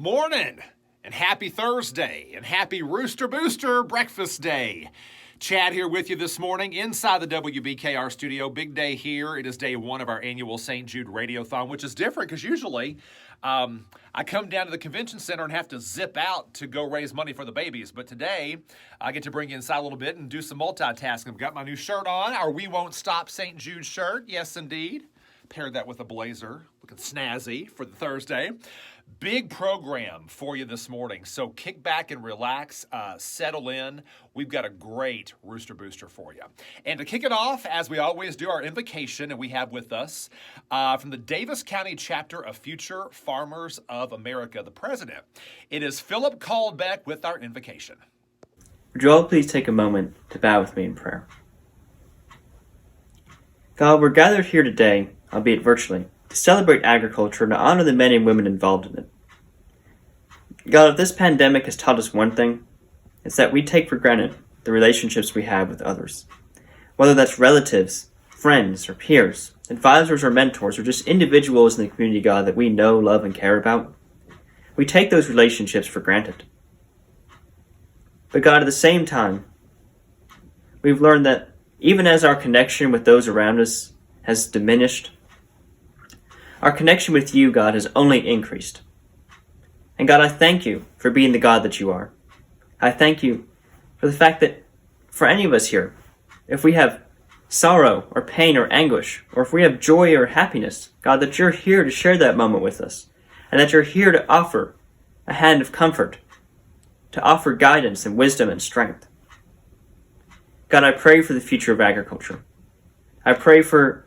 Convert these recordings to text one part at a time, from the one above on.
morning, and happy Thursday, and happy Rooster Booster Breakfast Day. Chad here with you this morning inside the WBKR studio. Big day here. It is day one of our annual St. Jude Radiothon, which is different because usually I come down to the convention center and have to zip out to go raise money for the babies. But today, I get to bring you inside a little bit and do some multitasking. I've got my new shirt on, our We Won't Stop St. Jude shirt. Yes, indeed. Paired that with a blazer, looking snazzy for the Thursday. Big program for you this morning, so kick back and relax, settle in. We've got a great Rooster Booster for you. And to kick it off, as we always do, our invocation, and we have with us from the Daviess County chapter of Future Farmers of America, the president. It is Philip Caldbeck with our invocation. Would you all please take a moment to bow with me in prayer? God, we're gathered here today, albeit virtually, to celebrate agriculture and to honor the men and women involved in it. God, if this pandemic has taught us one thing, it's that we take for granted the relationships we have with others. Whether that's relatives, friends, or peers, advisors or mentors, or just individuals in the community, God, that we know, love, and care about, we take those relationships for granted. But God, at the same time, we've learned that even as our connection with those around us has diminished, our connection with you, God, has only increased. And God, I thank you for being the God that you are. I thank you for the fact that for any of us here, if we have sorrow or pain or anguish, or if we have joy or happiness, God, that you're here to share that moment with us, and that you're here to offer a hand of comfort, to offer guidance and wisdom and strength. God, I pray for the future of agriculture. I pray for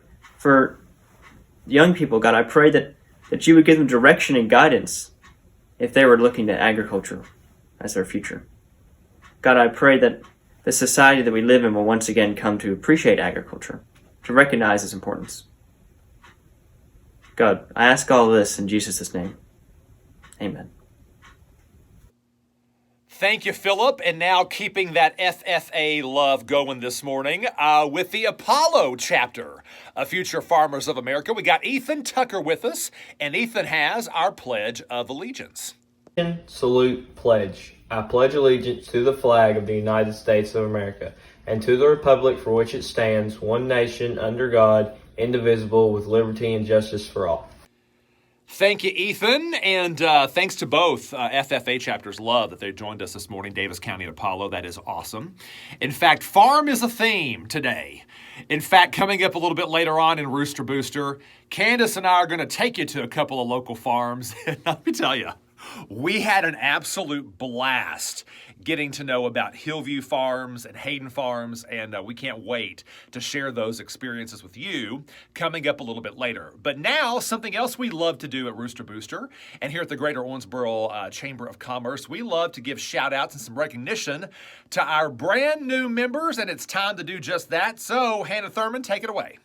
young people, God. I pray that you would give them direction and guidance if they were looking at agriculture as their future. God, I pray that the society that we live in will once again come to appreciate agriculture, to recognize its importance. God, I ask all of this in Jesus' name. Amen. Thank you, Philip. And now keeping that FFA love going this morning with the Apollo chapter of Future Farmers of America. We got Ethan Tucker with us, and Ethan has our Pledge of Allegiance. Salute, pledge. I pledge allegiance to the flag of the United States of America and to the republic for which it stands, one nation, under God, indivisible, with liberty and justice for all. Thank you, Ethan, and thanks to both FFA chapters. Love that they joined us this morning, Daviess County and Apollo. That is awesome. In fact, farm is a theme today. In fact, coming up a little bit later on in Rooster Booster, Candace and I are going to take you to a couple of local farms. And let me tell you, we had an absolute blast getting to know about Hillbilly Farms and Hayden Farms, and we can't wait to share those experiences with you coming up a little bit later. But now, something else we love to do at Rooster Booster and here at the Greater Owensboro Chamber of Commerce, we love to give shout-outs and some recognition to our brand new members, and it's time to do just that. So, Hannah Thurman, take it away.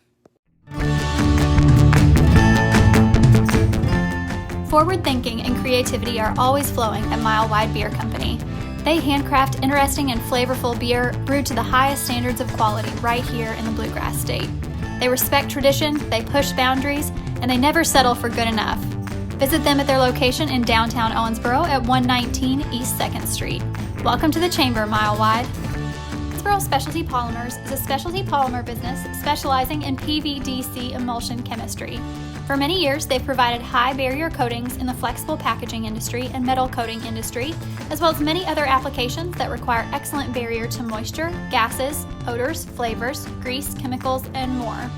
Forward thinking and creativity are always flowing at Mile Wide Beer Company. They handcraft interesting and flavorful beer brewed to the highest standards of quality right here in the Bluegrass State. They respect tradition, they push boundaries, and they never settle for good enough. Visit them at their location in downtown Owensboro at 119 East 2nd Street. Welcome to the Chamber, Mile Wide. Owensboro Specialty Polymers is a specialty polymer business specializing in PVDC emulsion chemistry. For many years, they've provided high barrier coatings in the flexible packaging industry and metal coating industry, as well as many other applications that require excellent barrier to moisture, gases, odors, flavors, grease, chemicals, and more.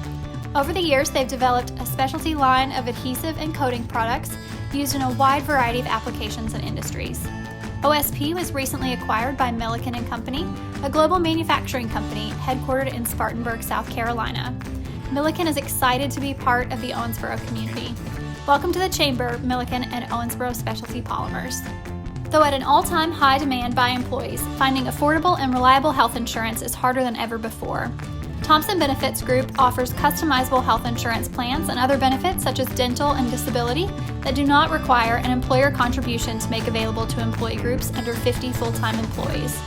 Over the years, they've developed a specialty line of adhesive and coating products used in a wide variety of applications and industries. OSP was recently acquired by Milliken & Company, a global manufacturing company headquartered in Spartanburg, South Carolina. Milliken is excited to be part of the Owensboro community. Welcome to the Chamber, Milliken and Owensboro Specialty Polymers. Though at an all-time high demand by employees, finding affordable and reliable health insurance is harder than ever before. Thompson Benefits Group offers customizable health insurance plans and other benefits such as dental and disability that do not require an employer contribution to make available to employee groups under 50 full-time employees.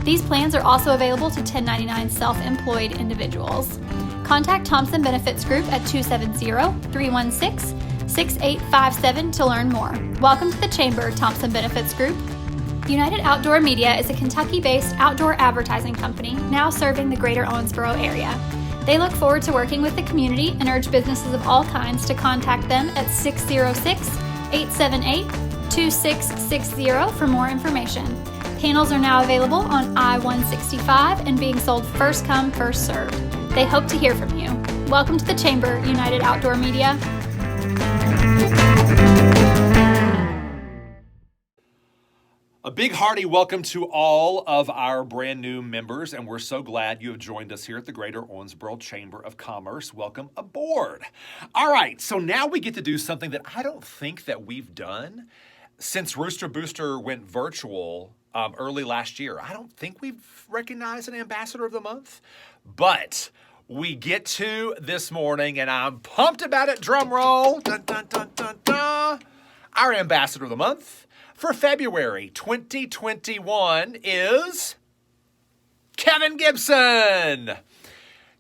These plans are also available to 1099 self-employed individuals. Contact Thompson Benefits Group at 270-316 6857 to learn more. Welcome to the Chamber, Thompson Benefits Group. United Outdoor Media is a Kentucky-based outdoor advertising company now serving the greater Owensboro area. They look forward to working with the community and urge businesses of all kinds to contact them at 606-878-2660 for more information. Panels are now available on I-165 and being sold first come, first served. They hope to hear from you. Welcome to the Chamber, United Outdoor Media. A big hearty welcome to all of our brand new members, and we're so glad you have joined us here at the Greater Owensboro Chamber of Commerce. Welcome aboard. All right, so now we get to do something that I don't think that we've done since Rooster Booster went virtual early last year. I don't think we've recognized an Ambassador of the Month, but we get to this morning, and I'm pumped about it. Drum roll. Dun, dun, dun, dun, dun. Our Ambassador of the Month for February 2021 is Kevin Gibson.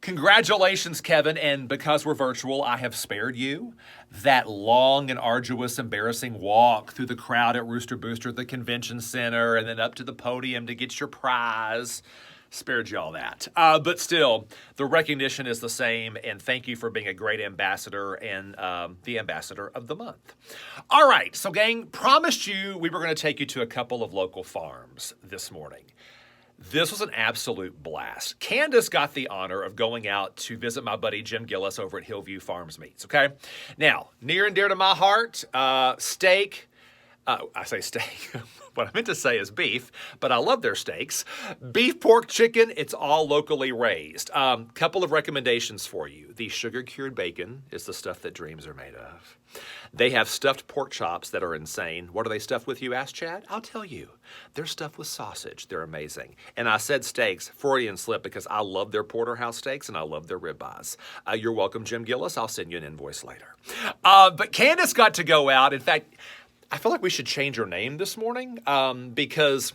Congratulations, Kevin, and because we're virtual, I have spared you that long and arduous, embarrassing walk through the crowd at Rooster Booster at the convention center and then up to the podium to get your prize. Spared you all that. But still, the recognition is the same, and thank you for being a great ambassador and the Ambassador of the Month. All right, so gang, promised you we were going to take you to a couple of local farms this morning. This was an absolute blast. Candace got the honor of going out to visit my buddy Jim Gillis over at Hillview Farms Meats, okay? Now, near and dear to my heart, steak. I say steak. What I meant to say is beef, but I love their steaks. Beef, pork, chicken, it's all locally raised. Couple of recommendations for you. The sugar-cured bacon is the stuff that dreams are made of. They have stuffed pork chops that are insane. What are they stuffed with, you asked, Chad? I'll tell you. They're stuffed with sausage. They're amazing. And I said steaks, Freudian slip, because I love their porterhouse steaks and I love their ribeyes. You're welcome, Jim Gillis. I'll send you an invoice later. But Candace got to go out. In fact, I feel like we should change her name this morning because,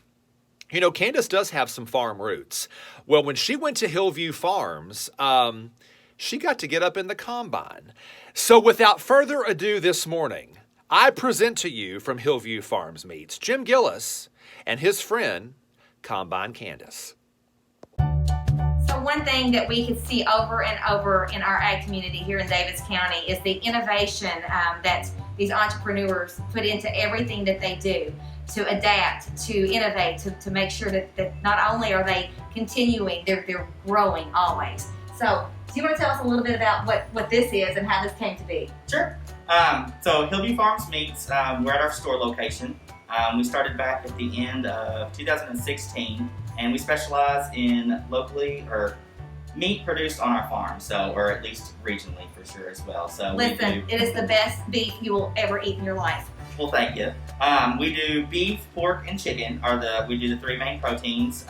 you know, Candace does have some farm roots. Well, when she went to Hillview Farms, she got to get up in the combine. So without further ado this morning, I present to you from Hillview Farms Meats, Jim Gillis and his friend, Combine Candace. So one thing that we can see over and over in our ag community here in Daviess County is the innovation that these entrepreneurs put into everything that they do to adapt, to innovate, to make sure that not only are they continuing, they're growing always. So do you want to tell us a little bit about what this is and how this came to be? Sure. So Hillview Farms Meats, we're at our store location. We started back at the end of 2016, and we specialize in locally or meat produced on our farm, or at least regionally for sure as well. So listen, it is the best beef you will ever eat in your life. Well, thank you. We do beef, pork, and chicken. We do the three main proteins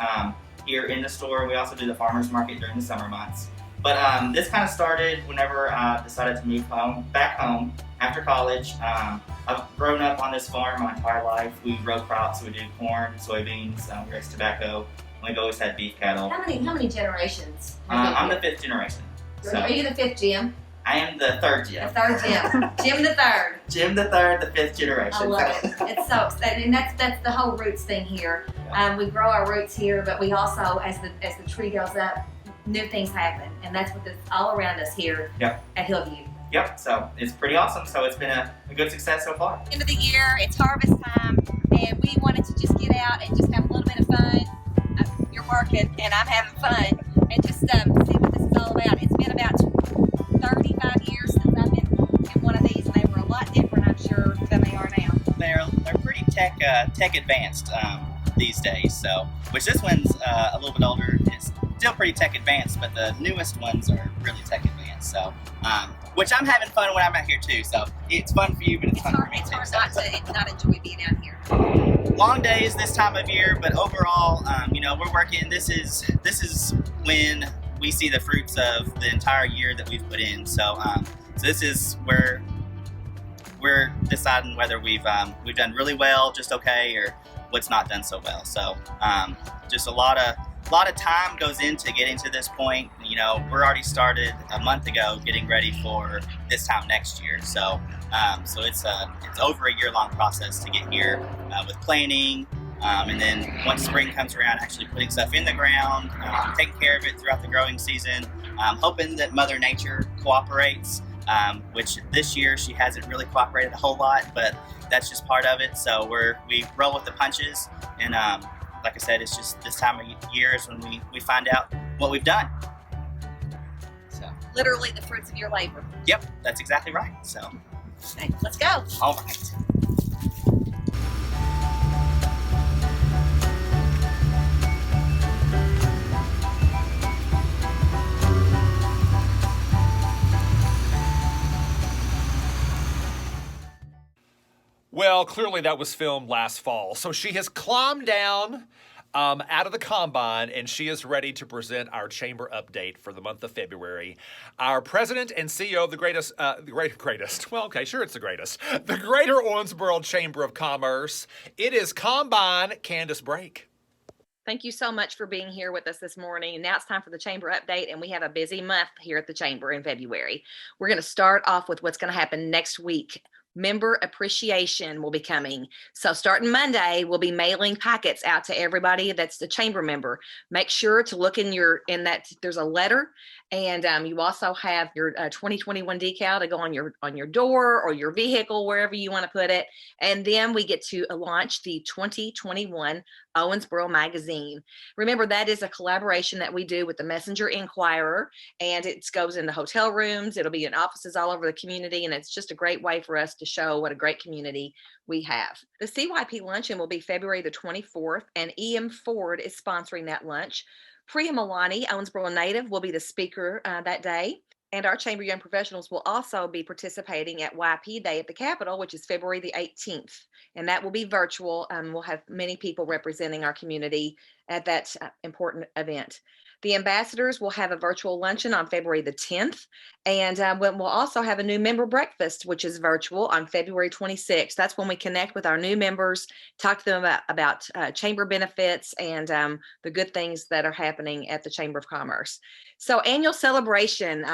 here in the store. We also do the farmers market during the summer months. But this kind of started whenever I decided to move back home after college. I've grown up on this farm my entire life. We grow crops. We do corn, soybeans, we raise tobacco. We've always had beef cattle. How many generations? I'm the fifth generation. So. Are you the fifth Jim? I am the third Jim. The third Jim. Jim the third. Jim the third, the fifth generation. I love it. It's so exciting. And that's the whole roots thing here. Yeah. We grow our roots here, but we also, as the tree goes up, new things happen. And that's what is all around us here at Hillview. Yep, so it's pretty awesome. So it's been a good success so far. End of the year, it's harvest time, and we wanted to just get out and just have a little bit of fun. You're working, and I'm having fun, and just see what this is all about. It's been about 35 years since I've been in one of these, and they were a lot different, I'm sure, than they are now. They're pretty tech advanced these days. So, which this one's a little bit older. It's still pretty tech advanced, but the newest ones are really tech advanced. So, which I'm having fun when I'm out here too. So it's fun for you, but it's fun for me too. It's hard not enjoy being out here. Long days this time of year, but overall, we're working. This is when we see the fruits of the entire year that we've put in. So, so this is where we're deciding whether we've done really well, just okay, or what's not done so well. So, just a lot a lot of time goes into getting to this point. You know, we're already started a month ago getting ready for this time next year. So it's over a year-long process to get here with planning, and then once spring comes around, actually putting stuff in the ground, taking care of it throughout the growing season, hoping that Mother Nature cooperates, which this year she hasn't really cooperated a whole lot, but that's just part of it. So we roll with the punches, and like I said, it's just this time of year is when we find out what we've done. So Literally the fruits of your labor. yep, that's exactly right. So Okay, let's go. all right. Well, clearly that was filmed last fall. So she has climbed down out of the combine, and she is ready to present our chamber update for the month of February. Our president and CEO of the greatest, well, okay, sure, it's the greatest, the Greater Owensboro Chamber of Commerce. It is Combine Candace Brake. Thank you so much for being here with us this morning. And now it's time for the chamber update, and we have a busy month here at the chamber in February. We're going to start off with what's going to happen next week. Member appreciation will be coming. So starting Monday, we'll be mailing packets out to everybody that's the chamber member. Make sure to look in that there's a letter, and you also have your 2021 decal to go on your door or your vehicle, wherever you want to put it. And then we get to launch the 2021 Owensboro magazine. Remember, that is a collaboration that we do with the Messenger Inquirer, and it goes into hotel rooms. It'll be in offices all over the community, and it's just a great way for us to show what a great community we have. The CYP luncheon will be February the 24th, and EM Ford is sponsoring that lunch. Priya Milani, Owensboro native, will be the speaker that day. And our Chamber Young Professionals will also be participating at YP Day at the Capitol, which is February the 18th. And that will be virtual. We'll have many people representing our community at that important event. The ambassadors will have a virtual luncheon on February the 10th. And we'll also have a new member breakfast, which is virtual, on February 26th. That's when we connect with our new members, talk to them about chamber benefits and the good things that are happening at the Chamber of Commerce. So annual celebration,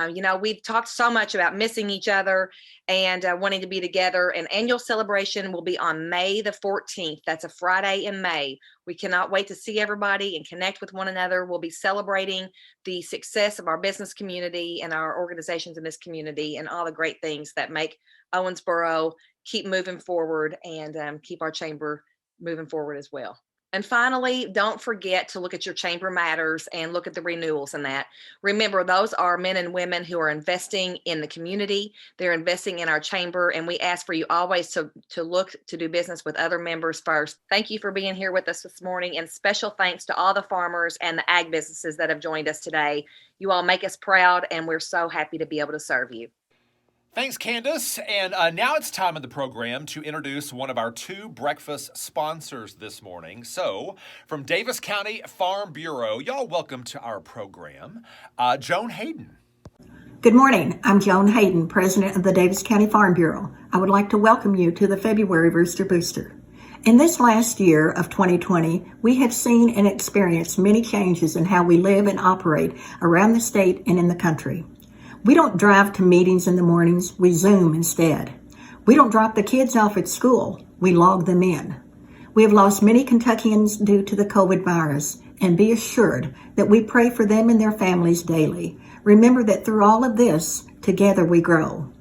we've talked so much about missing each other and wanting to be together. And annual celebration will be on May the 14th. That's a Friday in May. We cannot wait to see everybody and connect with one another. We'll be celebrating the success of our business community and our organizations in this community and all the great things that make Owensboro keep moving forward and keep our chamber moving forward as well. And finally, don't forget to look at your chamber matters and look at the renewals and that. Remember, those are men and women who are investing in the community. They're investing in our chamber, and we ask for you always to look to do business with other members first. Thank you for being here with us this morning, and special thanks to all the farmers and the ag businesses that have joined us today. You all make us proud, and we're so happy to be able to serve you. Thanks, Candace. And now it's time in the program to introduce one of our two breakfast sponsors this morning. So, from Daviess County Farm Bureau, y'all welcome to our program, Joan Hayden. Good morning. I'm Joan Hayden, president of the Daviess County Farm Bureau. I would like to welcome you to the February Rooster Booster. In this last year of 2020, we have seen and experienced many changes in how we live and operate around the state and in the country. We don't drive to meetings in the mornings, we Zoom instead. We don't drop the kids off at school, we log them in. We have lost many Kentuckians due to the COVID virus, and be assured that we pray for them and their families daily. Remember that through all of this, together we grow.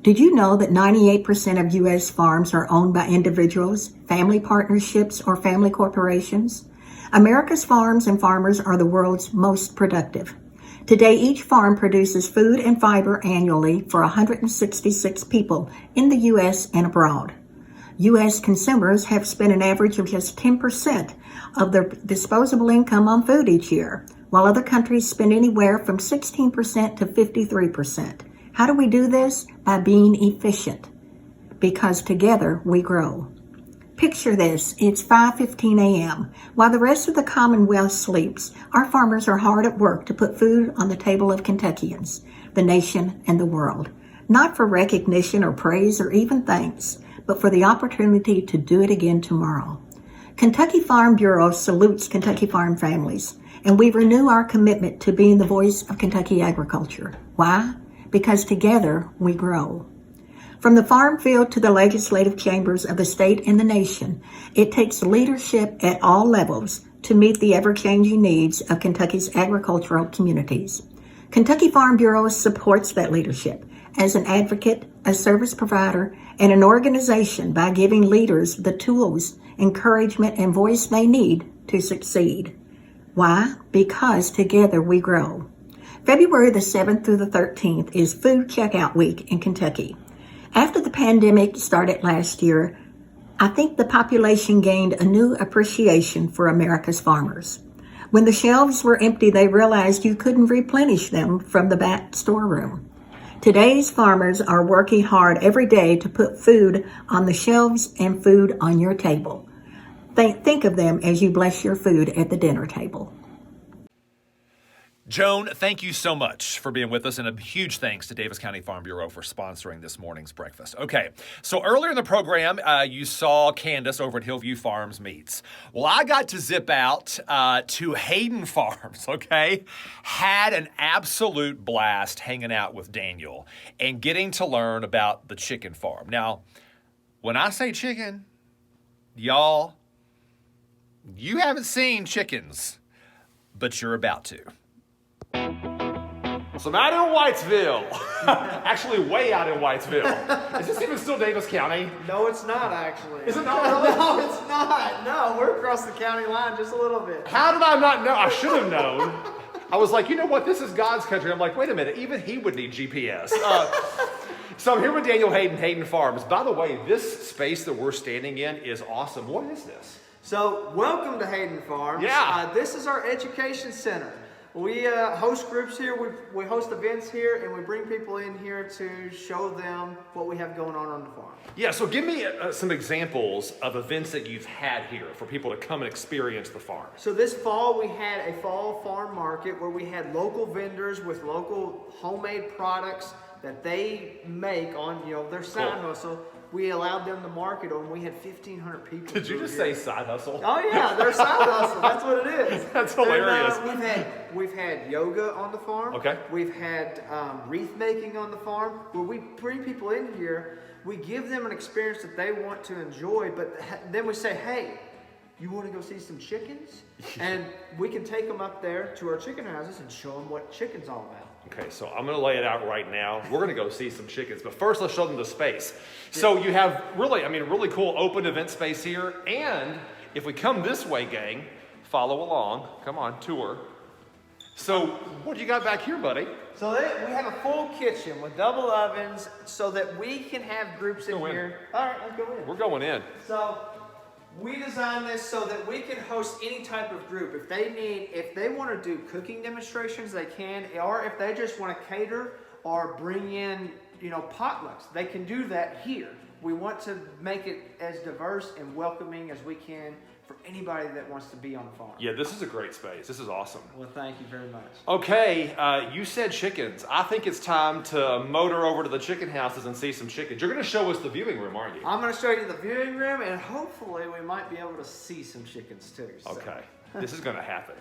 Did you know that 98% of U.S. farms are owned by individuals, family partnerships, or family corporations? America's farms and farmers are the world's most productive. Today, each farm produces food and fiber annually for 166 people in the U.S. and abroad. U.S. consumers have spent an average of just 10% of their disposable income on food each year, while other countries spend anywhere from 16% to 53%. How do we do this? By being efficient, because together we grow. Picture this, it's 5:15 a.m. While the rest of the Commonwealth sleeps, our farmers are hard at work to put food on the table of Kentuckians, the nation, and the world. Not for recognition or praise or even thanks, but for the opportunity to do it again tomorrow. Kentucky Farm Bureau salutes Kentucky farm families and we renew our commitment to being the voice of Kentucky agriculture. Why? Because together we grow. From the farm field to the legislative chambers of the state and the nation, it takes leadership at all levels to meet the ever-changing needs of Kentucky's agricultural communities. Kentucky Farm Bureau supports that leadership as an advocate, a service provider, and an organization by giving leaders the tools, encouragement, and voice they need to succeed. Why? Because together we grow. February the 7th through the 13th is Food Checkout Week in Kentucky. After the pandemic started last year, I think the population gained a new appreciation for America's farmers. When the shelves were empty, they realized you couldn't replenish them from the back storeroom. Today's farmers are working hard every day to put food on the shelves and food on your table. Think of them as you bless your food at the dinner table. Joan, thank you so much for being with us, and a huge thanks to Daviess County Farm Bureau for sponsoring this morning's breakfast. Okay, so earlier in the program, you saw Candace over at Hillview Farms Meats. Well, I got to zip out to Hayden Farms, okay? Had an absolute blast hanging out with Daniel and getting to learn about the chicken farm. Now, when I say chicken, y'all, you haven't seen chickens, but you're about to. So I'm out in Whitesville, actually way out in Whitesville. Is this even still Daviess County? No, it's not actually. Is it not really? No, it's not. No, we're across the county line just a little bit. How did I not know? I should have known. I was like, you know what? This is God's country. I'm like, wait a minute. Even he would need GPS. So I'm here with Daniel Hayden, Hayden Farms. By the way, this space that we're standing in is awesome. What is this? So welcome to Hayden Farms. Yeah. This is our education center. We host groups here, we host events here, and we bring people in here to show them what we have going on the farm. Yeah, so give me some examples of events that you've had here for people to come and experience the farm. So this fall we had a fall farm market where we had local vendors with local homemade products that they make on their side hustle. We allowed them to market them. We had 1,500 people. Did you just say side hustle? Oh yeah, their side hustle. That's what it is. That's hilarious. And, we've had yoga on the farm. Okay. We've had wreath making on the farm. Where we bring people in here, we give them an experience that they want to enjoy, but then we say, hey, you want to go see some chickens? And we can take them up there to our chicken houses and show them what chicken's all about. Okay, so I'm going to lay it out right now. We're going to go see some chickens, but first let's show them the space. So you have really cool open event space here, and if we come this way, gang, follow along. Come on, tour. So what do you got back here, buddy? So we have a full kitchen with double ovens so that we can have groups in here. All right, let's go in. We're going in. So we designed this so that we can host any type of group. If they want to do cooking demonstrations, they can, or if they just want to cater or bring in, potlucks, they can do that here. We want to make it as diverse and welcoming as we can for anybody that wants to be on the farm. Yeah, this is a great space. This is awesome. Well, thank you very much. Okay, you said chickens. I think it's time to motor over to the chicken houses and see some chickens. You're going to show us the viewing room, aren't you? I'm going to show you the viewing room, and hopefully we might be able to see some chickens too. So. Okay, this is going to happen.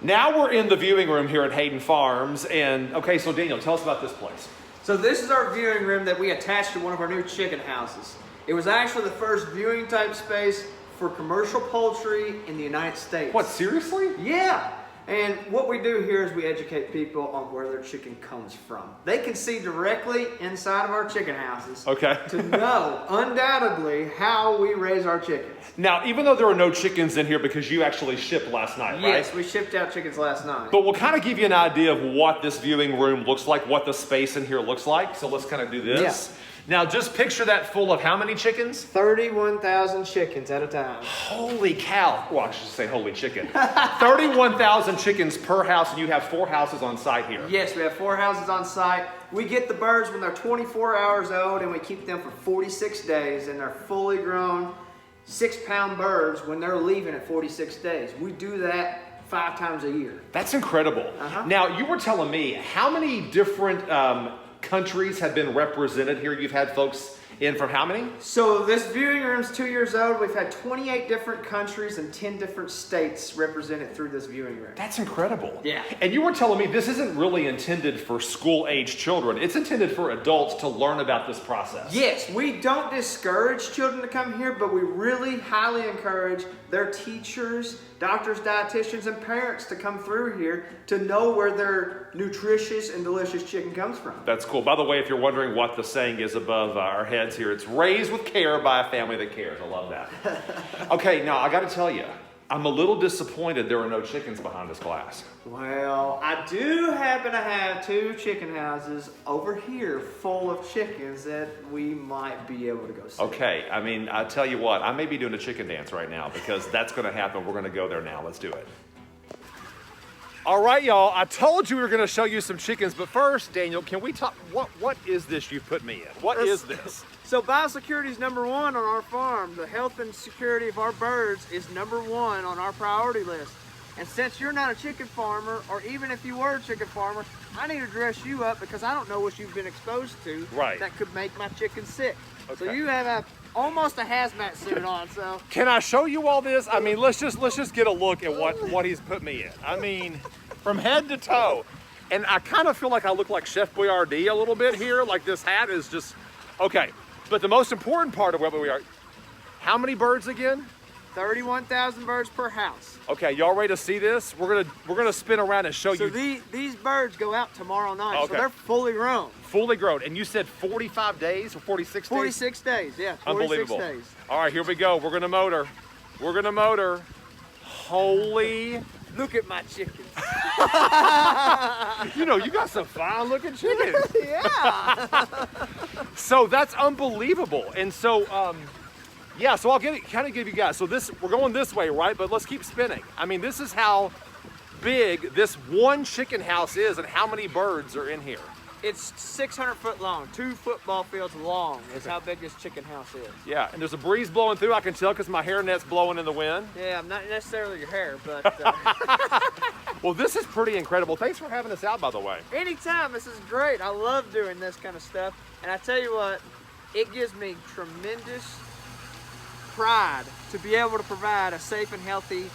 Now we're in the viewing room here at Hayden Farms, and okay, so Daniel, tell us about this place. So this is our viewing room that we attached to one of our new chicken houses. It was actually the first viewing type space for commercial poultry in the United States. What, seriously? Yeah. And what we do here is we educate people on where their chicken comes from. They can see directly inside of our chicken houses to know undoubtedly how we raise our chickens. Now, even though there are no chickens in here because you actually shipped last night, right? Yes, we shipped out chickens last night. But we'll kind of give you an idea of what this viewing room looks like, what the space in here looks like. So let's kind of do this. Yeah. Now, just picture that full of how many chickens? 31,000 chickens at a time. Holy cow. Well, I should say holy chicken. 31,000 chickens per house, and you have 4 houses on site here. Yes, we have 4 houses on site. We get the birds when they're 24 hours old, and we keep them for 46 days, and they're fully grown 6-pound birds when they're leaving at 46 days. We do that 5 times a year. That's incredible. Now, you were telling me how many different countries have been represented here? You've had folks in from how many? So this viewing room's 2 years old. We've had 28 different countries and 10 different states represented through this viewing room. That's incredible. Yeah. And you were telling me this isn't really intended for school-age children. It's intended for adults to learn about this process. Yes, we don't discourage children to come here, but we really highly encourage their teachers, doctors, dietitians, and parents to come through here to know where their nutritious and delicious chicken comes from. That's cool. By the way, if you're wondering what the saying is above our heads here, it's raised with care by a family that cares. I love that. Okay, now I got to tell you, I'm a little disappointed there are no chickens behind this glass. Well, I do happen to have 2 chicken houses over here full of chickens that we might be able to go see. Okay, I mean, I tell you what, I may be doing a chicken dance right now because that's going to happen. We're going to go there now. Let's do it. All right, y'all, I told you we were going to show you some chickens, but first, Daniel, can we talk, what is this you put me in? What is this? So biosecurity is number 1 on our farm. The health and security of our birds is number 1 on our priority list. And since you're not a chicken farmer, or even if you were a chicken farmer, I need to dress you up because I don't know what you've been exposed to that could make my chicken sick. Okay. So you have almost a hazmat suit on. So can I show you all this? I mean, let's just get a look at what he's put me in. I mean, from head to toe. And I kind of feel like I look like Chef Boyardee a little bit here. Like this hat is just okay. But the most important part of where we are, how many birds again? 31,000 birds per house. Okay, y'all ready to see this? We're gonna spin around and show you. So these birds go out tomorrow night, so they're fully grown. Fully grown, and you said 45 days or 46 days? 46 days, yeah, 46 Unbelievable. days. All right, here we go. We're gonna motor. We're gonna motor. Holy. Look at my chickens. You know, you got some fine looking chickens. Yeah. So that's unbelievable. And so, yeah, so I'll kind of give you guys, so we're going this way, right? But let's keep spinning. I mean, this is how big this one chicken house is and how many birds are in here. It's 600 foot long, 2 football fields long is how big this chicken house is. Yeah, and there's a breeze blowing through, I can tell because my hairnet's blowing in the wind. Yeah, not necessarily your hair, but... Well, this is pretty incredible. Thanks for having us out, by the way. Anytime, this is great. I love doing this kind of stuff. And I tell you what, it gives me tremendous pride to be able to provide a safe and healthy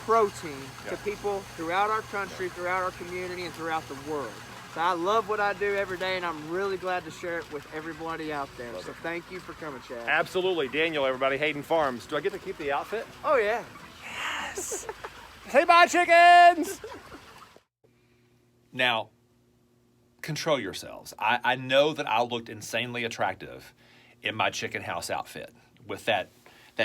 protein to people throughout our country, throughout our community, and throughout the world. So I love what I do every day, and I'm really glad to share it with everybody out there. So thank you for coming, Chad. Absolutely. Daniel, everybody, Hayden Farms. Do I get to keep the outfit? Oh, yeah. Yes. Say bye, chickens! Now, control yourselves. I know that I looked insanely attractive in my chicken house outfit with that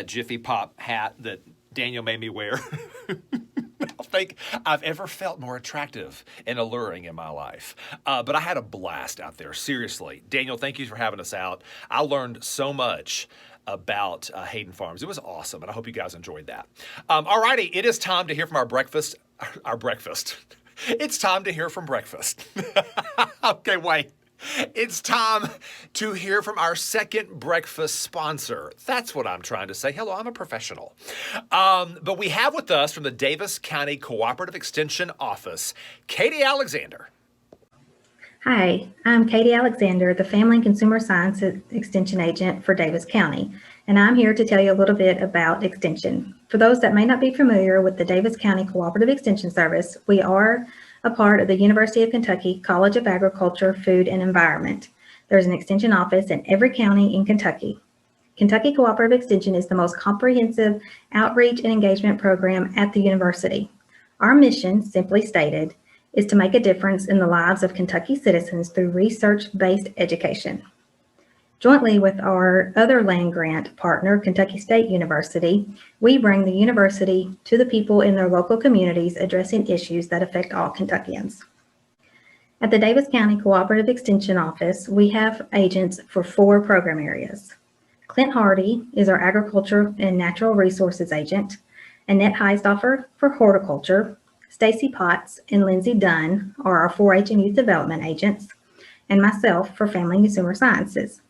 Jiffy Pop hat that Daniel made me wear. I don't think I've ever felt more attractive and alluring in my life. But I had a blast out there, seriously. Daniel, thank you for having us out. I learned so much about Hayden Farms. It was awesome, and I hope you guys enjoyed that. All righty, it is time to hear from our breakfast. It's time to hear from breakfast. Okay, wait. It's time to hear from our second breakfast sponsor. That's what I'm trying to say. Hello, I'm a professional. But we have with us from the Daviess County Cooperative Extension Office, Katie Alexander. Hi, I'm Katie Alexander, the Family and Consumer Science Extension Agent for Daviess County, and I'm here to tell you a little bit about Extension. For those that may not be familiar with the Daviess County Cooperative Extension Service, we are a part of the University of Kentucky College of Agriculture, Food, and Environment. There's an Extension office in every county in Kentucky. Kentucky Cooperative Extension is the most comprehensive outreach and engagement program at the university. Our mission, simply stated, is to make a difference in the lives of Kentucky citizens through research-based education. Jointly with our other land grant partner, Kentucky State University, we bring the university to the people in their local communities addressing issues that affect all Kentuckians. At the Daviess County Cooperative Extension Office, we have agents for 4 program areas. Clint Hardy is our Agriculture and Natural Resources Agent, Annette Heisdoffer for Horticulture, Stacy Potts and Lindsay Dunn are our 4-H and Youth Development Agents, and myself for Family and Consumer Sciences.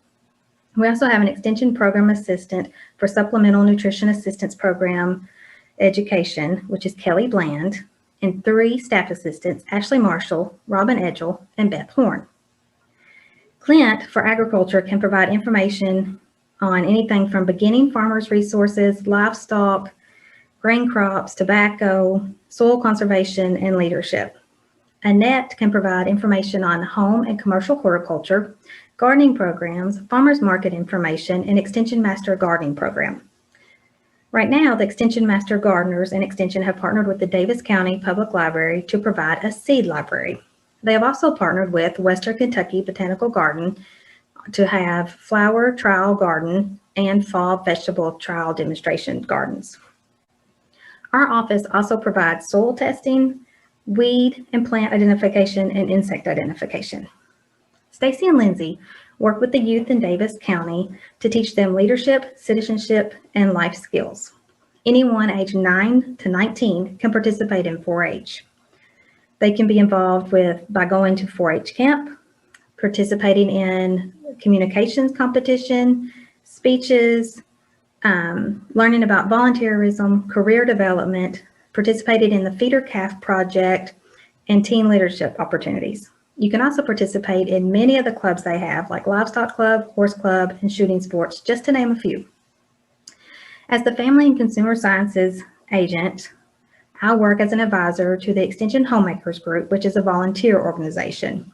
We also have an Extension Program Assistant for Supplemental Nutrition Assistance Program Education, which is Kelly Bland, and 3 staff assistants, Ashley Marshall, Robin Edgell, and Beth Horn. Clint for agriculture can provide information on anything from beginning farmers' resources, livestock, grain crops, tobacco, soil conservation, and leadership. Annette can provide information on home and commercial horticulture, gardening programs, farmers market information, and Extension Master Gardening Program. Right now, the Extension Master Gardeners and Extension have partnered with the Daviess County Public Library to provide a seed library. They have also partnered with Western Kentucky Botanical Garden to have flower trial garden and fall vegetable trial demonstration gardens. Our office also provides soil testing, weed and plant identification, and insect identification. Stacy and Lindsay work with the youth in Daviess County to teach them leadership, citizenship, and life skills. Anyone aged 9 to 19 can participate in 4-H. They can be involved by going to 4-H camp, participating in communications competition, speeches, learning about volunteerism, career development, participating in the Feeder Calf Project, and teen leadership opportunities. You can also participate in many of the clubs they have, like Livestock Club, Horse Club, and Shooting Sports, just to name a few. As the Family and Consumer Sciences agent, I work as an advisor to the Extension Homemakers Group, which is a volunteer organization.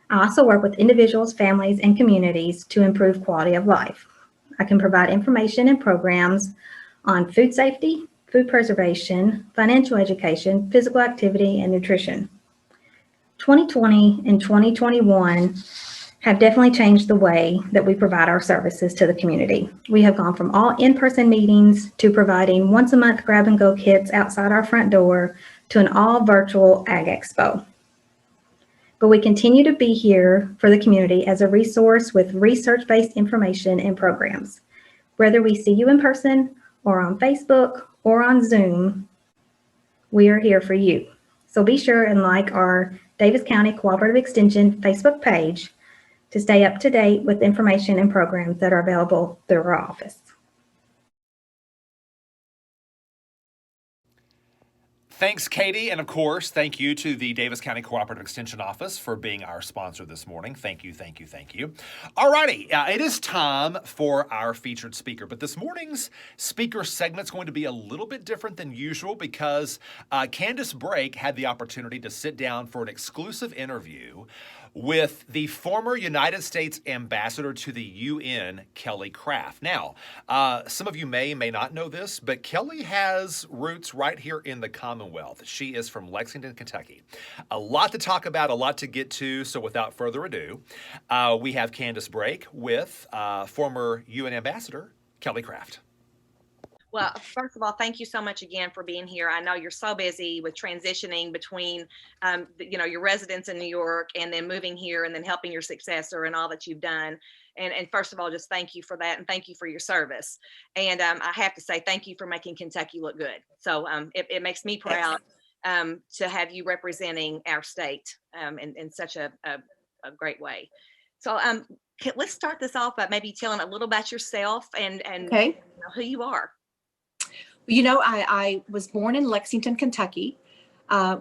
I also work with individuals, families, and communities to improve quality of life. I can provide information and programs on food safety, food preservation, financial education, physical activity, and nutrition. 2020 and 2021 have definitely changed the way that we provide our services to the community. We have gone from all in-person meetings to providing once-a-month grab-and-go kits outside our front door to an all-virtual Ag Expo. But we continue to be here for the community as a resource with research-based information and programs. Whether we see you in person or on Facebook or on Zoom, we are here for you. So be sure and like our Daviess County Cooperative Extension Facebook page to stay up to date with information and programs that are available through our office. Thanks, Katie. And of course, thank you to the Daviess County Cooperative Extension Office for being our sponsor this morning. Thank you, thank you, thank you. All righty, it is time for our featured speaker. But this morning's speaker segment is going to be a little bit different than usual because Candace Brake had the opportunity to sit down for an exclusive interview with the former United States ambassador to the UN, Kelly Craft. Now, some of you may not know this, but Kelly has roots right here in the Commonwealth. She is from Lexington, Kentucky. A lot to talk about, a lot to get to, so without further ado, we have Candace Brake with former UN ambassador, Kelly Craft. Well, first of all, thank you so much again for being here. I know you're so busy with transitioning between, your residence in New York and then moving here and then helping your successor and all that you've done. And first of all, just thank you for that. And thank you for your service. And I have to say, thank you for making Kentucky look good. So it makes me proud to have you representing our state in such a great way. So let's start this off by maybe telling a little about yourself and Okay. who you are. I was born in Lexington, Kentucky.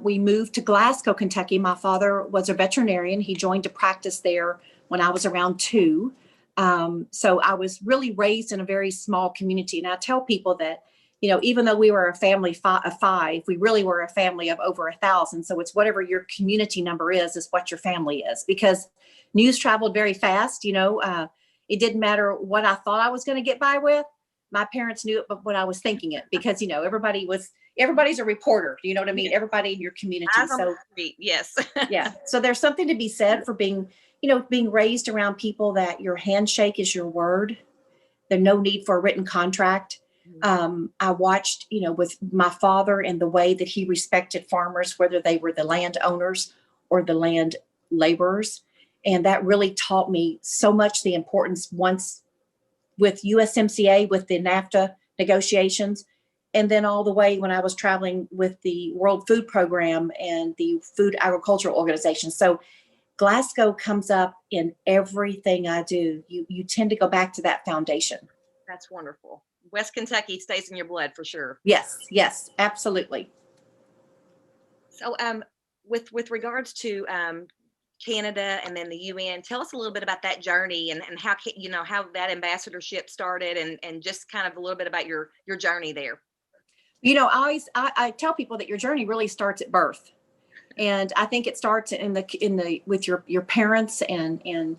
We moved to Glasgow, Kentucky. My father was a veterinarian. He joined to practice there when I was around 2. So I was really raised in a very small community. And I tell people that, even though we were a family of 5, we really were a family of over 1,000. So it's whatever your community number is what your family is, because news traveled very fast. It didn't matter what I thought I was going to get by with. My parents knew it, but when I was thinking it, because, everybody's a reporter, you know what I mean? Everybody in your community. So yes. Yeah. So there's something to be said for being raised around people that your handshake is your word. There's no need for a written contract. I watched, with my father and the way that he respected farmers, whether they were the landowners or the land laborers. And that really taught me so much the importance once with USMCA, with the NAFTA negotiations, and then all the way when I was traveling with the World Food Program and the Food Agricultural Organization. So Glasgow comes up in everything I do. You tend to go back to that foundation. That's wonderful. West Kentucky stays in your blood for sure. Yes, absolutely. So with regards to Canada and then the UN. Tell us a little bit about that journey and how, how that ambassadorship started and just kind of a little bit about your journey there. I tell people that your journey really starts at birth. And I think it starts with your parents and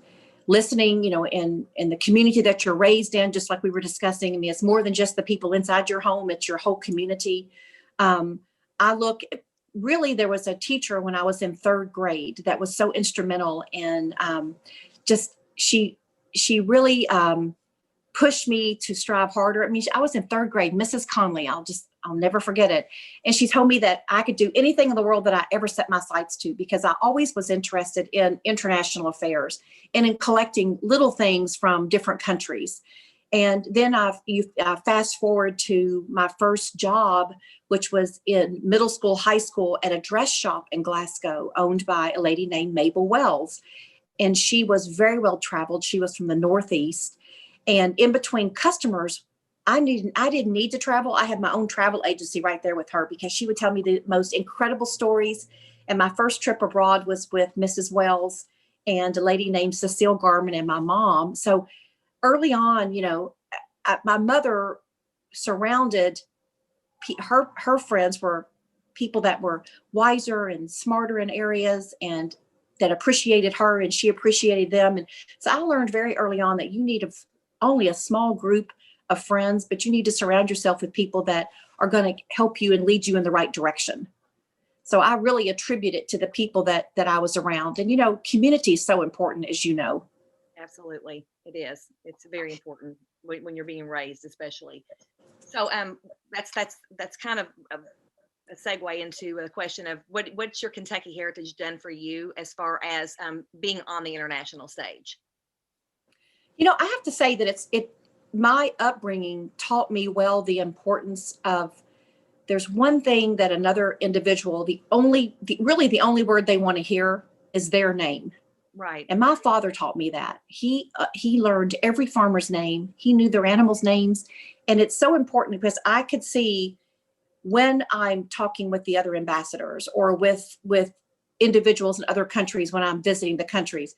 listening, in the community that you're raised in, just like we were discussing. I mean, it's more than just the people inside your home, it's your whole community. Really, there was a teacher when I was in third grade that was so instrumental in she really pushed me to strive harder. I mean, I was in third grade, Mrs. Conley, I'll never forget it. And she told me that I could do anything in the world that I ever set my sights to, because I always was interested in international affairs and in collecting little things from different countries. And then I fast forward to my first job, which was in middle school, high school, at a dress shop in Glasgow, owned by a lady named Mabel Wells. And she was very well traveled. She was from the Northeast. And in between customers, I didn't need to travel. I had my own travel agency right there with her, because she would tell me the most incredible stories. And my first trip abroad was with Mrs. Wells and a lady named Cecile Garman and my mom. So early on, my mother surrounded her friends were people that were wiser and smarter in areas and that appreciated her, and she appreciated them. And so I learned very early on that you need only a small group of friends, but you need to surround yourself with people that are going to help you and lead you in the right direction. So I really attribute it to the people that I was around. And, community is so important, as you know. Absolutely. It is. It's very important when you're being raised, especially. So that's kind of a segue into a question of what's your Kentucky heritage done for you as far as being on the international stage? I have to say that my upbringing taught me well the importance of, there's one thing that another individual, really the only word they want to hear is their name. Right. And my father taught me that. He learned every farmer's name. He knew their animals' names. And it's so important because I could see when I'm talking with the other ambassadors or with individuals in other countries, when I'm visiting the countries,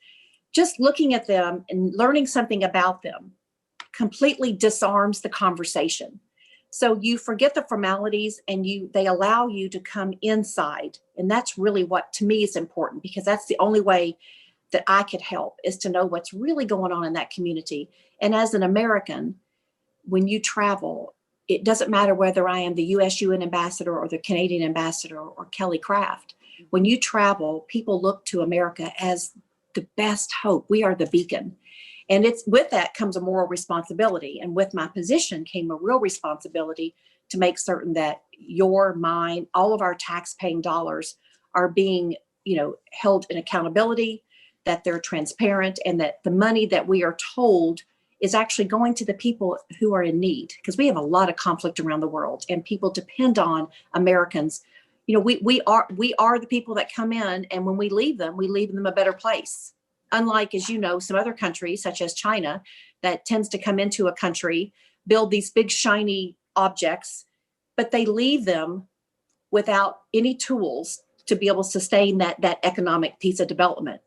just looking at them and learning something about them completely disarms the conversation. So you forget the formalities and they allow you to come inside. And that's really what to me is important, because that's the only way that I could help, is to know what's really going on in that community. And as an American, when you travel, it doesn't matter whether I am the US UN ambassador or the Canadian ambassador or Kelly Craft. When you travel, people look to America as the best hope. We are the beacon. And with that comes a moral responsibility. And with my position came a real responsibility to make certain that mine, all of our tax-paying dollars are being, held in accountability, that they're transparent, and that the money that we are told is actually going to the people who are in need. Because we have a lot of conflict around the world, and people depend on Americans. We are the people that come in, and when we leave them a better place. Unlike, as you know, some other countries, such as China, that tends to come into a country, build these big shiny objects, but they leave them without any tools to be able to sustain that economic piece of development.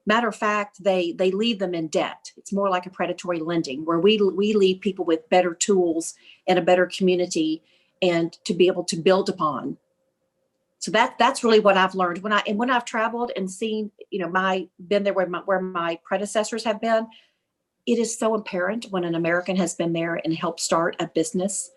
Matter of fact, they leave them in debt. It's more like a predatory lending, where we leave people with better tools and a better community and to be able to build upon. So that's really what I've learned when I've traveled and seen, been there where my predecessors have been. It is so apparent when an American has been there and helped start a business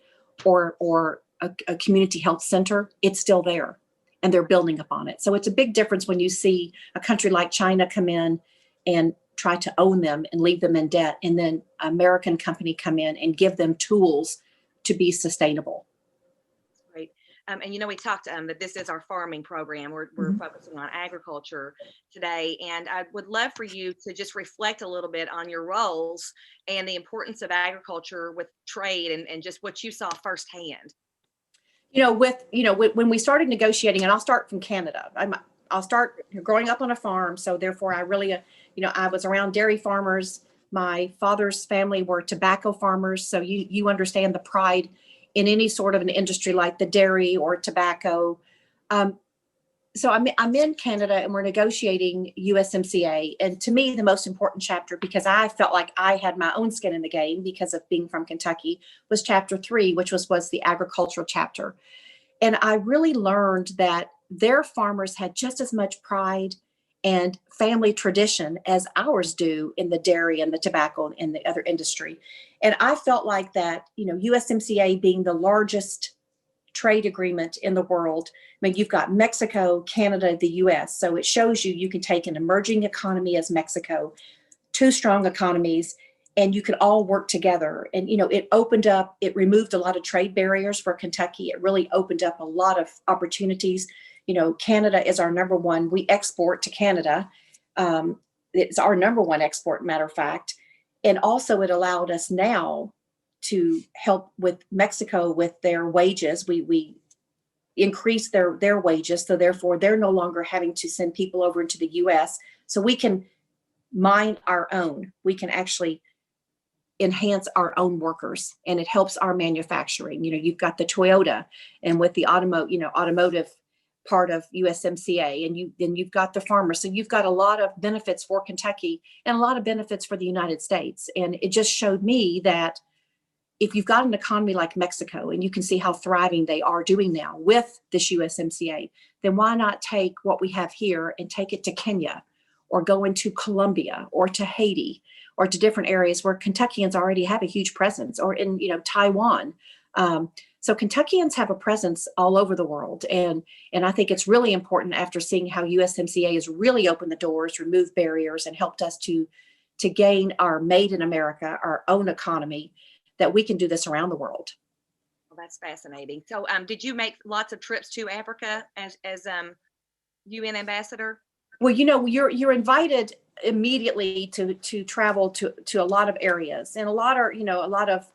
or a community health center. It's still there, and they're building upon it. So it's a big difference when you see a country like China come in and try to own them and leave them in debt, and then an American company come in and give them tools to be sustainable. And we talked that this is our farming program. We're focusing on agriculture today. And I would love for you to just reflect a little bit on your roles and the importance of agriculture with trade and just what you saw firsthand. When we started negotiating, and I'll start from Canada. I'll start growing up on a farm. So therefore I really, I was around dairy farmers. My father's family were tobacco farmers. So you understand the pride in any sort of an industry like the dairy or tobacco. I'm in Canada and we're negotiating USMCA. And to me, the most important chapter, because I felt like I had my own skin in the game because of being from Kentucky, was chapter 3, which was the agricultural chapter. And I really learned that their farmers had just as much pride and family tradition as ours do in the dairy and the tobacco and the other industry. And I felt like that, USMCA being the largest trade agreement in the world. I mean, you've got Mexico, Canada, the US. So it shows you can take an emerging economy as Mexico, two strong economies, and you can all work together. And, it removed a lot of trade barriers for Kentucky. It really opened up a lot of opportunities. Canada is our number one. We export to Canada. It's our number one export, matter of fact. And also it allowed us now to help with Mexico with their wages. We increased their wages. So therefore they're no longer having to send people over into the US. So we can mine our own. We can actually enhance our own workers, and it helps our manufacturing. You've got the Toyota, and with the automotive part of USMCA, and then you've got the farmers. So you've got a lot of benefits for Kentucky and a lot of benefits for the United States. And it just showed me that if you've got an economy like Mexico, and you can see how thriving they are doing now with this USMCA, then why not take what we have here and take it to Kenya, or go into Colombia, or to Haiti, or to different areas where Kentuckians already have a huge presence, or in Taiwan. So Kentuckians have a presence all over the world. And I think it's really important, after seeing how USMCA has really opened the doors, removed barriers, and helped us to gain our made in America, our own economy, that we can do this around the world. Well, that's fascinating. So did you make lots of trips to Africa as UN ambassador? Well, you're invited immediately to travel to a lot of areas, and a lot of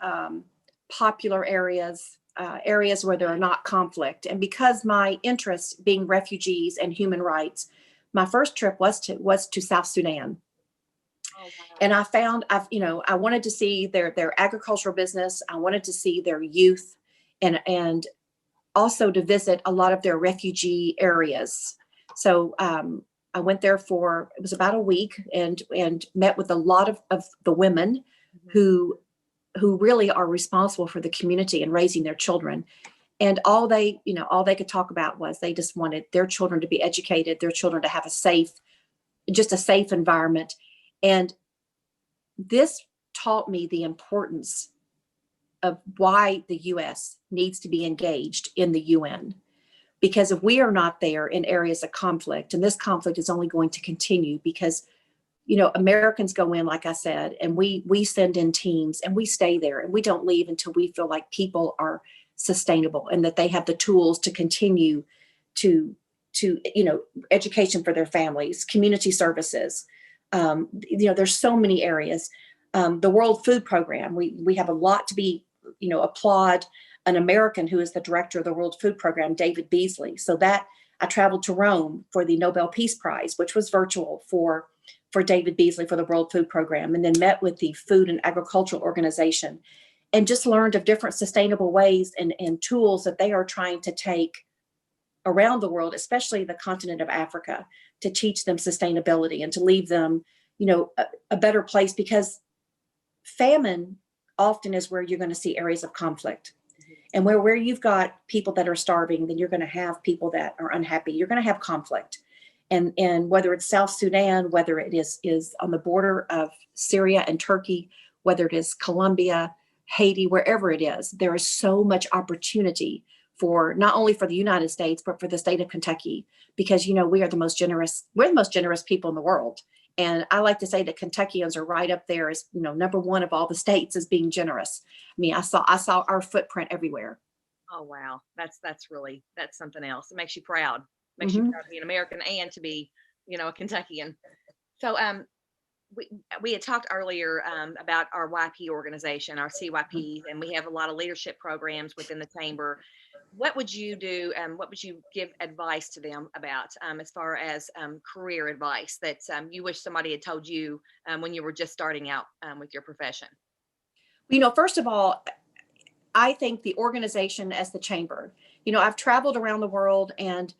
popular areas, areas where there are not conflict. And because my interest being refugees and human rights, my first trip was to South Sudan. Oh, wow. And I wanted to see their agricultural business. I wanted to see their youth, and also to visit a lot of their refugee areas. So I went there it was about a week, and met with a lot of the women who really are responsible for the community and raising their children. And all they could talk about was they just wanted their children to be educated, their children to have a safe environment. And this taught me the importance of why the U.S. needs to be engaged in the UN. Because if we are not there in areas of conflict, and this conflict is only going to continue, because, Americans go in, like I said, and we send in teams, and we stay there, and we don't leave until we feel like people are sustainable, and that they have the tools to continue to education for their families, community services. There's so many areas. The World Food Program, we have a lot to be, applaud an American who is the director of the World Food Program, David Beasley. So that I traveled to Rome for the Nobel Peace Prize, which was virtual for David Beasley for the World Food Program, and then met with the Food and Agricultural Organization, and just learned of different sustainable ways and tools that they are trying to take around the world, especially the continent of Africa, to teach them sustainability and to leave them, a better place, because famine often is where you're going to see areas of conflict. And where you've got people that are starving, then you're going to have people that are unhappy. You're going to have conflict. And whether it's South Sudan, whether it is on the border of Syria and Turkey, whether it is Colombia, Haiti, wherever it is, there is so much opportunity for not only for the United States, but for the state of Kentucky, because, we are the most generous people in the world. And I like to say that Kentuckians are right up there as, number one of all the states as being generous. I mean, I saw our footprint everywhere. Oh, wow. That's something else. It makes you proud. Makes you proud to be an American and to be, a Kentuckian. So we had talked earlier about our YP organization, our CYPs, and we have a lot of leadership programs within the chamber. What would you do? What would you give advice to them about as far as career advice that you wish somebody had told you when you were just starting out with your profession? First of all, I think the organization as the chamber, I've traveled around the world, and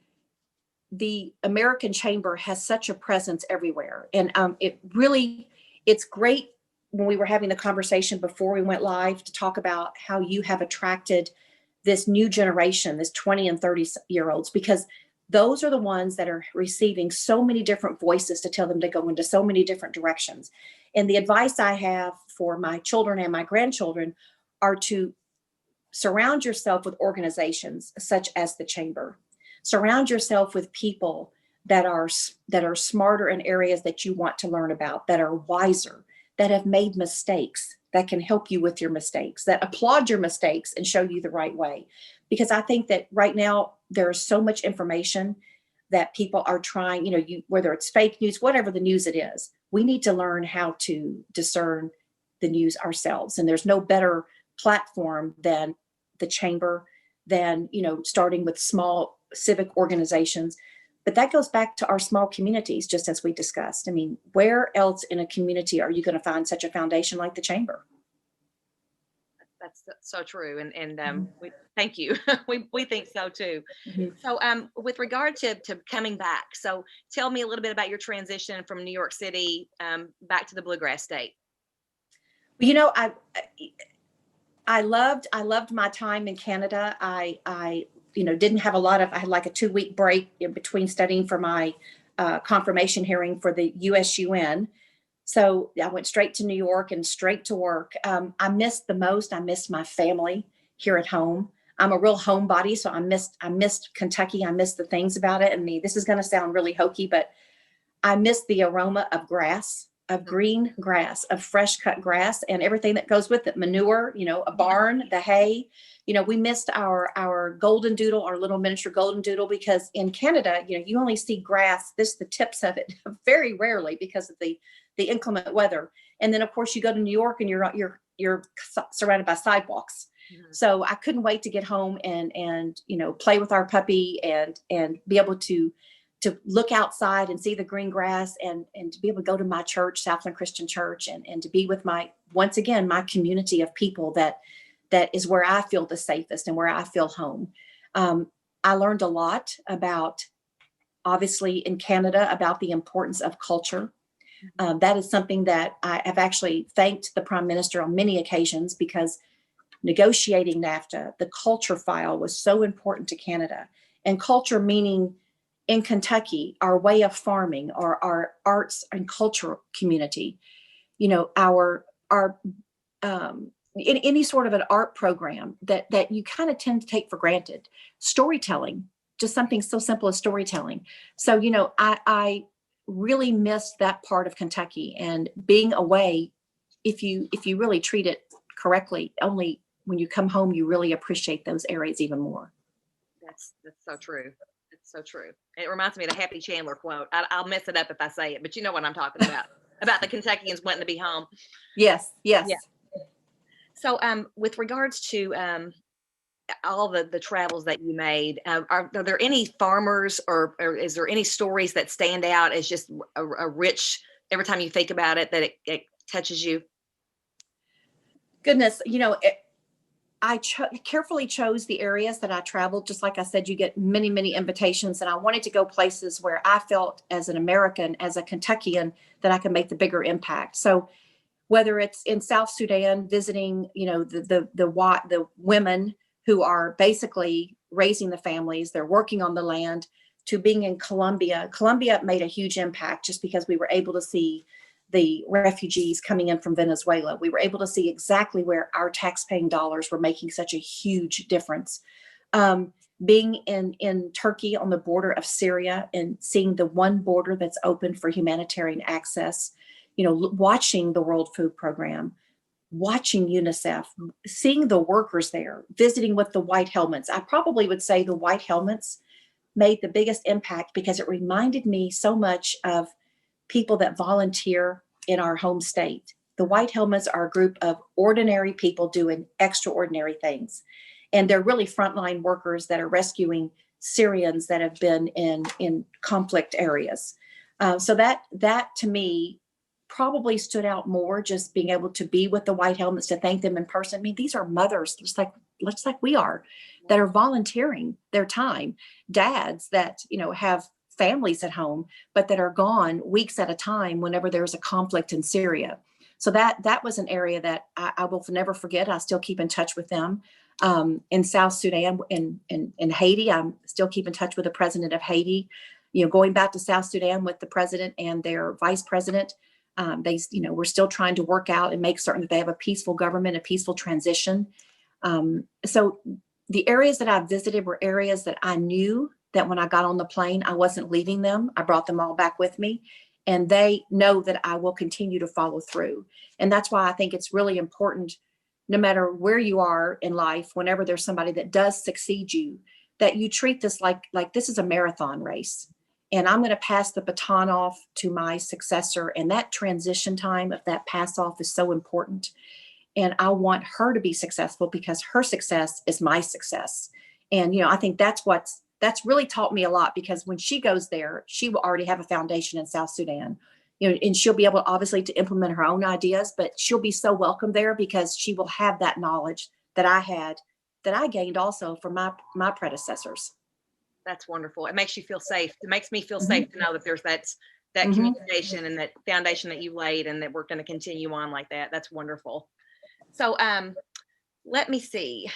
the American Chamber has such a presence everywhere. And it's great when we were having the conversation before we went live to talk about how you have attracted this new generation, this 20 and 30-year-olds, because those are the ones that are receiving so many different voices to tell them to go into so many different directions. And the advice I have for my children and my grandchildren are to surround yourself with organizations such as the Chamber. Surround yourself with people that are smarter in areas that you want to learn about, that are wiser, that have made mistakes, that can help you with your mistakes, that applaud your mistakes and show you the right way. Because I think that right now there's so much information that people are trying, whether it's fake news, whatever the news it is, we need to learn how to discern the news ourselves. And there's no better platform than the Chamber, than, starting with small civic organizations. But that goes back to our small communities, just as we discussed. I mean, where else in a community are you going to find such a foundation like the Chamber? That's so true. And we thank you. we think so too. Mm-hmm. So with regard to coming back, so tell me a little bit about your transition from New York City back to the Bluegrass State. I loved my time in Canada. I didn't have I had like a 2-week break in between studying for my confirmation hearing for the USUN. So I went straight to New York and straight to work. I missed my family here at home. I'm a real homebody, so I missed Kentucky. I missed the things about it. This is going to sound really hokey, but I missed the aroma of grass, of green grass, of fresh cut grass, and everything that goes with it. Manure, a barn, the hay. We missed our golden doodle, our little miniature golden doodle, because in Canada, you only see grass, the tips of it, very rarely because of the inclement weather. And then of course you go to New York and you're surrounded by sidewalks. Mm-hmm. So I couldn't wait to get home and play with our puppy and be able to look outside and see the green grass and to be able to go to my church, Southland Christian Church, and to be with my community of people that is where I feel the safest and where I feel home. I learned a lot about, obviously in Canada, about the importance of culture. That is something that I have actually thanked the Prime Minister on many occasions, because negotiating NAFTA, the culture file was so important to Canada. And culture meaning in Kentucky, our way of farming, or our arts and cultural community, in any sort of an art program that you kind of tend to take for granted. Storytelling, just something so simple as storytelling. So, I really missed that part of Kentucky, and being away, if you really treat it correctly, only when you come home, you really appreciate those areas even more. That's so true. It's so true. It reminds me of the Happy Chandler quote. I'll mess it up if I say it, but you know what I'm talking about the Kentuckians wanting to be home. Yes. Yeah. So with regards to all the travels that you made, are there any farmers or is there any stories that stand out as just a rich, every time you think about it, that it touches you? Goodness, I carefully chose the areas that I traveled. Just like I said, you get many, many invitations, and I wanted to go places where I felt as an American, as a Kentuckian, that I could make the bigger impact. So whether it's in South Sudan, visiting, the women who are basically raising the families, they're working on the land, to being in Colombia. Colombia made a huge impact just because we were able to see the refugees coming in from Venezuela. We were able to see exactly where our taxpaying dollars were making such a huge difference. Being in Turkey on the border of Syria and seeing the one border that's open for humanitarian access, watching the World Food Program, watching UNICEF, seeing the workers there, visiting with the white helmets. I probably would say the white helmets made the biggest impact because it reminded me so much of people that volunteer in our home state. The white helmets are a group of ordinary people doing extraordinary things. And they're really frontline workers that are rescuing Syrians that have been in conflict areas. So that to me probably stood out more, just being able to be with the white helmets, to thank them in person. I mean, these are mothers just like we are, that are volunteering their time, dads that have families at home, but that are gone weeks at a time whenever there's a conflict in Syria. So that was an area that I will never forget. I still keep in touch with them. In South Sudan, in Haiti, I'm still keep in touch with the president of Haiti. Going back to South Sudan with the president and their vice president, we're still trying to work out and make certain that they have a peaceful government, a peaceful transition. So the areas that I visited were areas that I knew that when I got on the plane, I wasn't leaving them. I brought them all back with me, and they know that I will continue to follow through. And that's why I think it's really important, no matter where you are in life, whenever there's somebody that does succeed you, that you treat this like this is a marathon race. And I'm going to pass the baton off to my successor. And that transition time of that pass off is so important. And I want her to be successful because her success is my success. And, I think that's really taught me a lot, because when she goes there, she will already have a foundation in South Sudan, and she'll be able obviously to implement her own ideas, but she'll be so welcome there because she will have that knowledge that I gained also from my predecessors. That's wonderful. It makes you feel safe. It makes me feel safe to know that there's that communication and that foundation that you laid, and that we're going to continue on like that. That's wonderful. So let me see.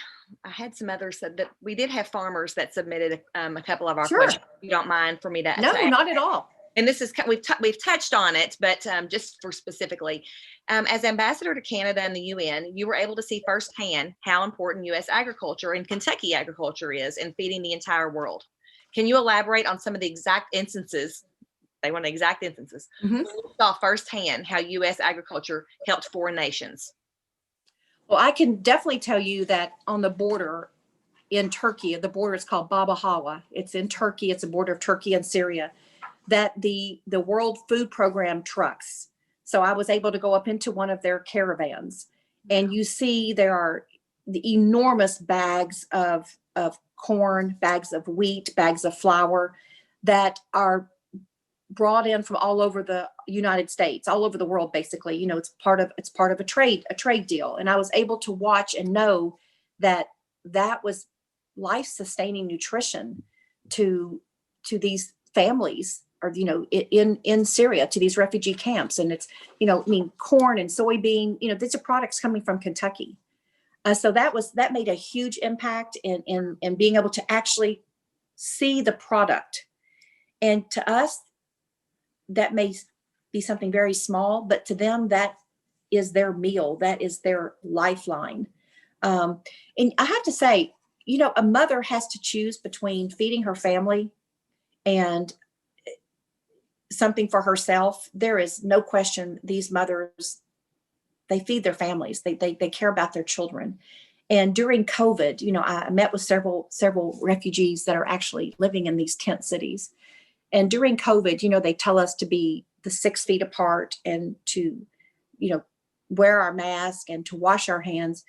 I had some others that we did have farmers that submitted a couple of our questions. If you don't mind for me to No, not at all. And this is we've touched on it, but just for specifically, as ambassador to Canada and the UN, you were able to see firsthand how important U.S. agriculture and Kentucky agriculture is in feeding the entire world. Can you elaborate on some of the exact instances? They want exact instances. You saw firsthand how U.S. agriculture helped foreign nations. Well, I can definitely tell you that on the border in Turkey, the border is called Baba Hawa. It's in Turkey. It's a border of Turkey and Syria. That the World Food Program trucks. So I was able to go up into one of their caravans, and you see there are the enormous bags of corn, bags of wheat, bags of flour that are brought in from all over the United States, all over the world, basically. It's part of a trade deal. And I was able to watch and know that was life-sustaining nutrition to these families, or in Syria, to these refugee camps. And it's corn and soybean, these are products coming from Kentucky. So that made a huge impact in being able to actually see the product. And to us, that may be something very small, but to them, that is their meal. That is their lifeline. And I have to say, a mother has to choose between feeding her family and something for herself. There is no question these mothers, they feed their families. They care about their children. And during COVID, I met with several refugees that are actually living in these tent cities. And during COVID, they tell us to be the 6 feet apart and to, wear our mask and to wash our hands.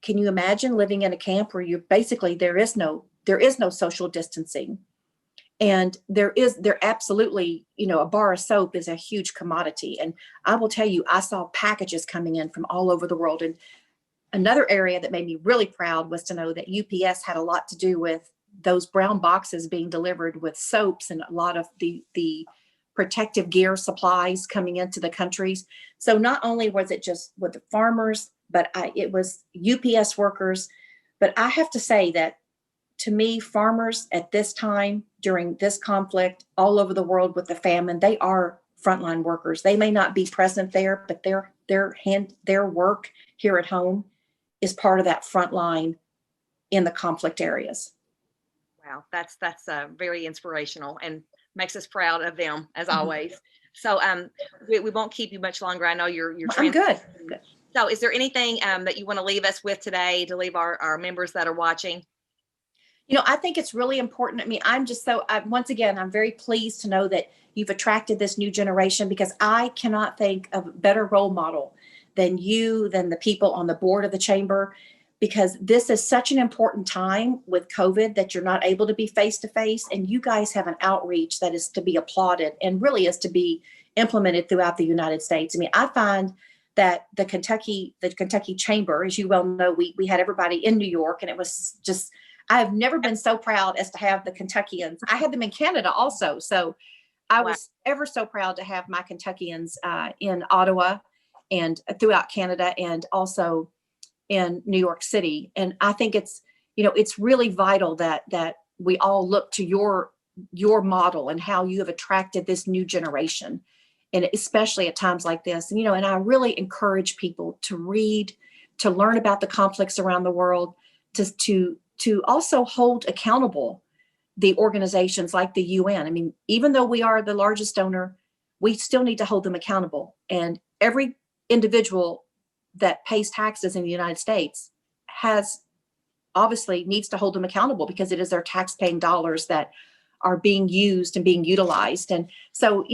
Can you imagine living in a camp where there is no social distancing? And there absolutely, a bar of soap is a huge commodity. And I will tell you, I saw packages coming in from all over the world. And another area that made me really proud was to know that UPS had a lot to do with those brown boxes being delivered with soaps and a lot of the protective gear supplies coming into the countries. So not only was it just with the farmers, but it was UPS workers. But I have to say that, to me, farmers at this time, during this conflict all over the world with the famine, they are frontline workers. They may not be present there, but their work here at home is part of that front line in the conflict areas. Wow, that's very inspirational and makes us proud of them, as always. So we won't keep you much longer. I know you're I'm good. So is there anything that you want to leave us with today, to leave our members that are watching? I think it's really important. I mean, once again, I'm very pleased to know that you've attracted this new generation, because I cannot think of a better role model than the people on the board of the chamber, because this is such an important time with COVID that you're not able to be face to face. And you guys have an outreach that is to be applauded and really is to be implemented throughout the United States. I mean, I find that the Kentucky chamber, as you well know, we had everybody in New York, and it was just I have never been so proud as to have the Kentuckians. I had them in Canada also. So I was ever so proud to have my Kentuckians in Ottawa and throughout Canada and also in New York City. And I think it's, it's really vital that we all look to your model and how you have attracted this new generation. And especially at times like this, and I really encourage people to read, to learn about the conflicts around the world, to also hold accountable the organizations like the UN. I mean, even though we are the largest donor, we still need to hold them accountable. And every individual that pays taxes in the United States obviously needs to hold them accountable because it is their tax-paying dollars that are being used and being utilized. And so,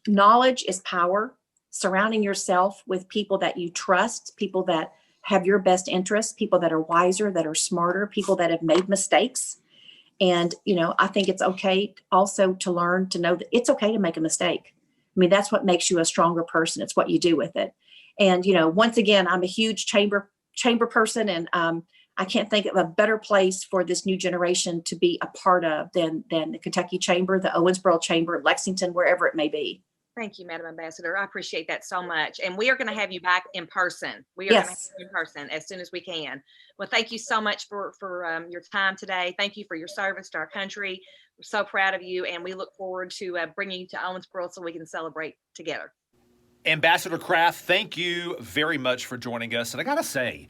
knowledge is power. Surrounding yourself with people that you trust, people that have your best interests, people that are wiser, that are smarter, people that have made mistakes. And, I think it's okay also to learn to know that it's okay to make a mistake. I mean, that's what makes you a stronger person. It's what you do with it. And, once again, I'm a huge chamber person, and I can't think of a better place for this new generation to be a part of than the Kentucky Chamber, the Owensboro Chamber, Lexington, wherever it may be. Thank you, Madam Ambassador. I appreciate that so much. And we are going to have you back in person. We are going to have you in person as soon as we can. Well, thank you so much for your time today. Thank you for your service to our country. We're so proud of you, and we look forward to bringing you to Owensboro so we can celebrate together. Ambassador Kraft, thank you very much for joining us. And I got to say,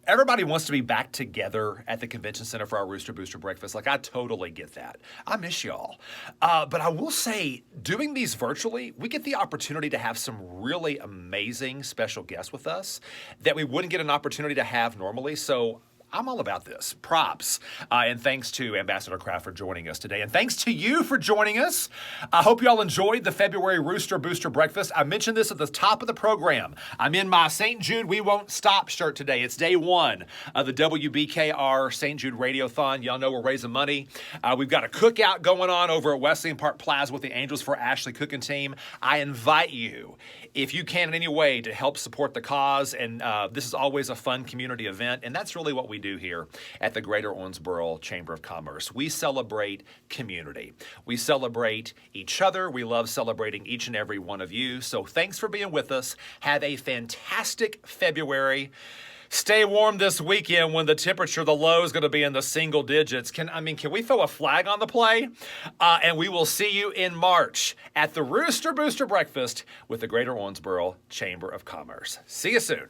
everybody wants to be back together at the convention center for our Rooster Booster breakfast. Like, I totally get that. I miss y'all. But I will say, doing these virtually, we get the opportunity to have some really amazing special guests with us that we wouldn't get an opportunity to have normally. So I'm all about this. Props. And thanks to Ambassador Kraft for joining us today. And thanks to you for joining us. I hope you all enjoyed the February Rooster Booster Breakfast. I mentioned this at the top of the program. I'm in my St. Jude We Won't Stop shirt today. It's day one of the WBKR St. Jude Radiothon. Y'all know we're raising money. We've got a cookout going on over at Wesleyan Park Plaza with the Angels for Ashley cooking team. I invite you, if you can in any way, to help support the cause. And this is always a fun community event. And that's really what we do here at the Greater Owensboro Chamber of Commerce. We celebrate community. We celebrate each other. We love celebrating each and every one of you. So thanks for being with us. Have a fantastic February. Stay warm this weekend when the temperature, the low, is going to be in the single digits. Can we throw a flag on the play? And we will see you in March at the Rooster Booster Breakfast with the Greater Owensboro Chamber of Commerce. See you soon.